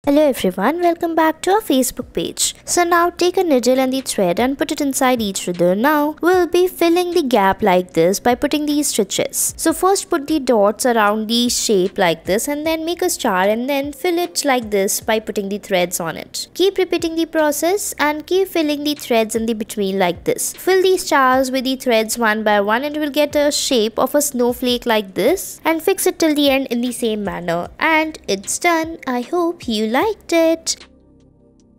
Hello everyone, welcome back to our Facebook page. So now take a needle and the thread and put it inside each rudder. Now we'll be filling the gap like this by putting these stitches. So first put the dots around the shape like this and then make a star and then fill it like this by putting the threads on it. Keep repeating the process and keep filling the threads in the between like this. Fill the stars with the threads one by one and you will get a shape of a snowflake like this and fix it till the end in the same manner. And it's done. I hope you liked it.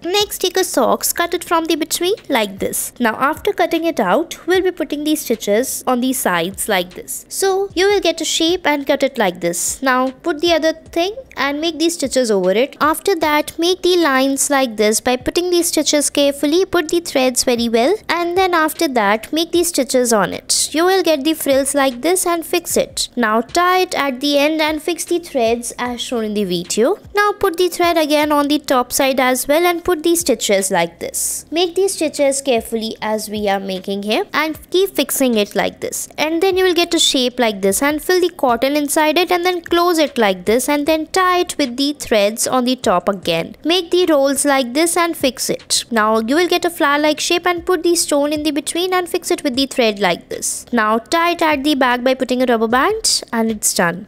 Next, take a socks, cut it from the between like this. Now after cutting it out, we'll be putting these stitches on the sides like this. So you will get a shape and cut it like this. Now put the other thing and make these stitches over it. After that, make the lines like this by putting these stitches carefully, put the threads very well, and then after that make these stitches on it. You will get the frills like this and fix it. Now tie it at the end and fix the threads as shown in the video. Now put the thread again on the top side as well and put these stitches like this. Make these stitches carefully as we are making here and keep fixing it like this. And then you will get a shape like this and fill the cotton inside it and then close it like this and then tie it with the threads on the top again. Make the rolls like this and fix it. Now you will get a flower like shape and put the stone in the between and fix it with the thread like this. Now tie it at the back by putting a rubber band and it's done.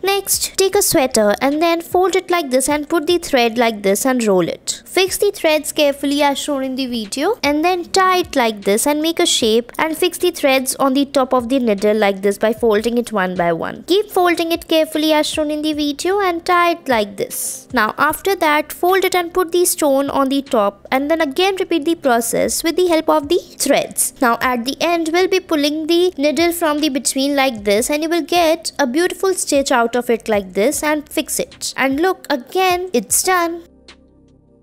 Next, take a sweater and then fold it like this and put the thread like this and roll it. Fix the threads carefully as shown in the video and then tie it like this and make a shape and fix the threads on the top of the needle like this by folding it one by one. Keep folding it carefully as shown in the video and tie it like this. Now after that, fold it and put the stone on the top and then again repeat the process with the help of the threads. Now at the end, we'll be pulling the needle from the between like this and you will get a beautiful stitch out of it like this and fix it. And look, again, it's done.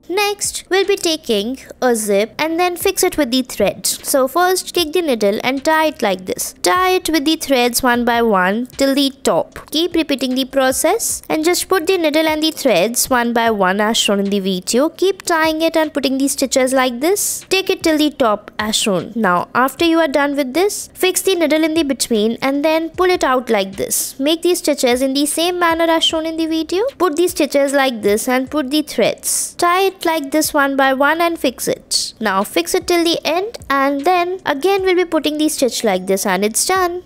Next, we'll be taking a zip and then fix it with the thread. So first, take the needle and tie it like this. Tie it with the threads one by one till the top. Keep repeating the process and just put the needle and the threads one by one as shown in the video. Keep tying it and putting the stitches like this. Take it till the top as shown. Now, after you are done with this, fix the needle in the between and then pull it out like this. Make these stitches in the same manner as shown in the video. Put these stitches like this and put the threads. Tie it like this one by one and fix it. Now fix it till the end and then again we'll be putting the stitch like this and it's done.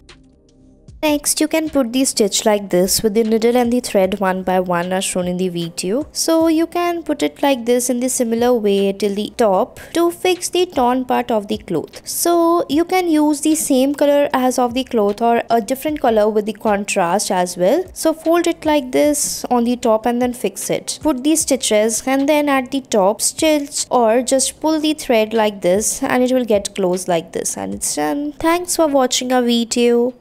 Next, you can put the stitch like this with the needle and the thread one by one as shown in the video. So you can put it like this in the similar way till the top to fix the torn part of the cloth. So you can use the same color as of the cloth or a different color with the contrast as well. So fold it like this on the top and then fix it. Put these stitches and then at the top stitch or just pull the thread like this and it will get closed like this and it's done. Thanks for watching our video.